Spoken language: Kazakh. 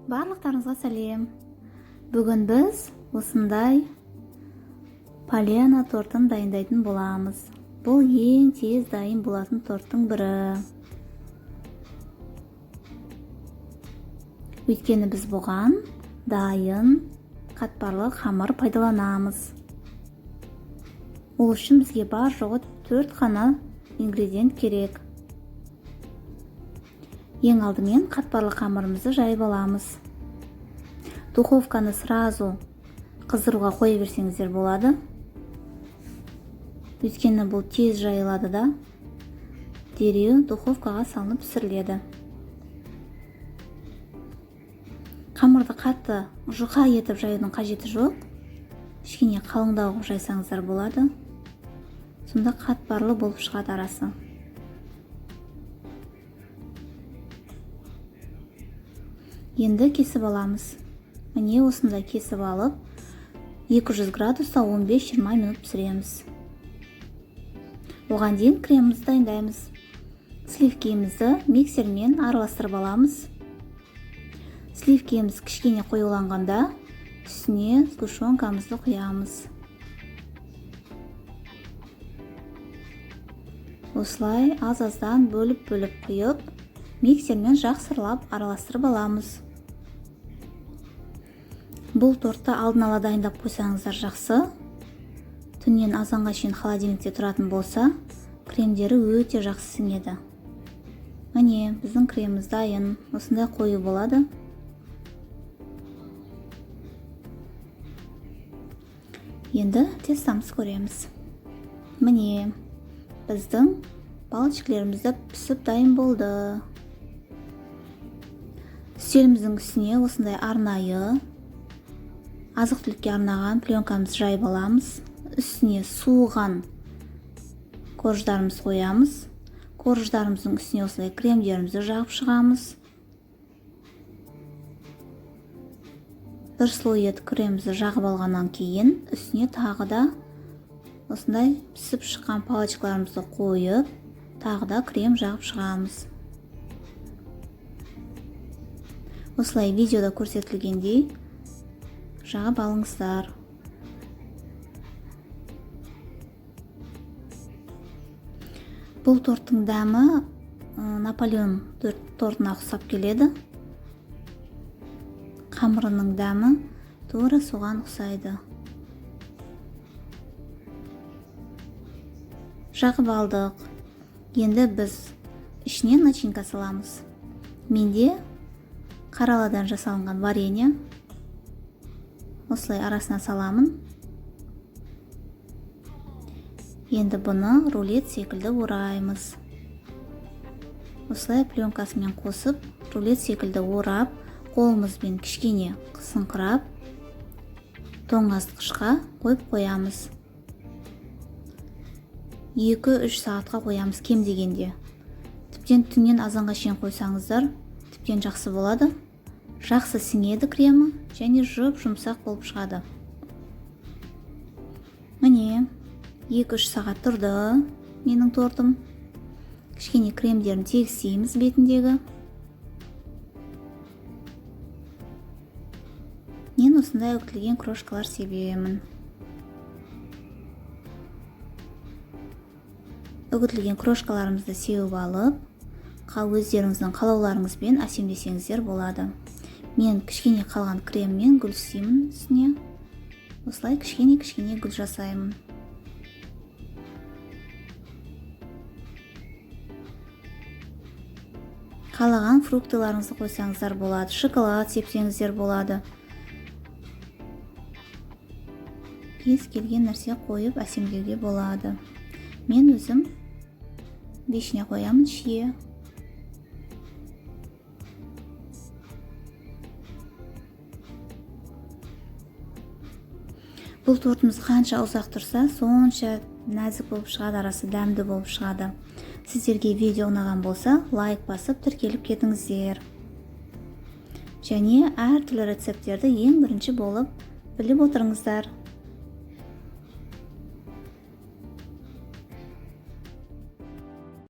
Барлықтарыңызға сәлем. Бүгін біз осындай полена тортын дайындайтын боламыз. Бұл ең тез дайын болатын торттың бірі. Өйткені біз бұған дайын қатпарлы қамыр пайдаланамыз. Ол үшін бізге бар жоғы 4 қана ингредиент керек. Ең алдымен қатпарлы қамырымызды жайып аламыз. Духовканы сразу қыздыруға қоя берсеңіздер болады. Өйткені бұл тез жайылады да, дереу духовкаға салынып пісіріледі. Қамырды қатты жұқа етіп жаюдың қажеті жоқ. Кішкене қалыңдау қылып жайсаңыздар болады. Сонда қатпарлы болып шығады арасы. Енді кесіп аламыз. Міне осындай кесіп алып, 200 градуста 15-20 минут пісіреміз. Оған дейін кремімізді дайындаймыз. Сливкемізді миксермен араластырып аламыз. Сливкеміз кішкене қоюланғанда үстіне сгущенкамызды құямыз. Осылай аз-аздан бөліп-бөліп құйып, миксермен жақсырлап араластырып аламыз. Бұл тортты алдын ала дайындап қойсаңыздар жақсы. Түннен азанға шейін холодильникте тұратын болса, кремдері өте жақсы сіңеді. Міне, біздің креміміз дайын. Осындай қою болады. Енді тестамыз көреміз. Міне, біздің палочкаларымыз да пісіп дайын болды. Үстеліміздің үстіне осындай арнайы азық-түлікке арнаған пленкамызды жайып аламыз. Үстіне суыған корждарымызды қоямыз. Корждарымыздың үстіне осылай кремдерімізді жағып шығамыз. Бір слой етіп кремімізді жағып алғаннан кейін үстіне тағы да осындай пісіп шыққан палочкаларымызды қойып, тағы да крем жағып шығамыз. Осылай видеода көрсетілгендей жағып алыңыздар. Бұл торттың дәмі Наполеон тортына ұқсап келеді. Қамырының дәмі тура соған ұқсайды. Жағып алдық. Енді біз ішіне начинка саламыз. Менде қараладан жасалынған варенье. Осылай арасына саламын. Енді бұны рулет секілді ораймыз. Осылай пленкасымен қосып, рулет секілді орап, қолымызбен кішкене қысыңқырап, тоңазытқышқа қойып қоямыз. 2-3 сағатқа қоямыз кем дегенде. Тіптен түннен азанға шейін қойсаңыздар, тіптен жақсы болады. Жақсы сіңеді кремі және жұмсақ болып шығады. Міне, 2-3 сағат тұрды менің тортым. Кішкене кремдерін тегістейміз бетіндегі. Мен осындай үгітілген крошкалар себемін. Үгітілген крошкаларымызды сеуіп алып, өздеріңіздің қалауларыңызбен әсемдесеңіздер болады. Мен кішкене қалған креммен гүл істеймін үстіне. Осылай кішкене гүл жасаймын. Қалаған фруктыларыңызды қойсаңыздар болады. Шоколад сепсеңіздер болады. Кез келген нәрсе қойып әсемдеуге болады. Мен өзім вишня қоямын, шие. Бұл тортымыз қанша ұзақ тұрса, сонша нәзік болып шығады, арасы дәмді болып шығады. Сіздерге видео ұнаған болса, лайк басып тіркеліп кетіңіздер. Және әртүрлі рецепттерді ең бірінші болып біліп отырыңыздар.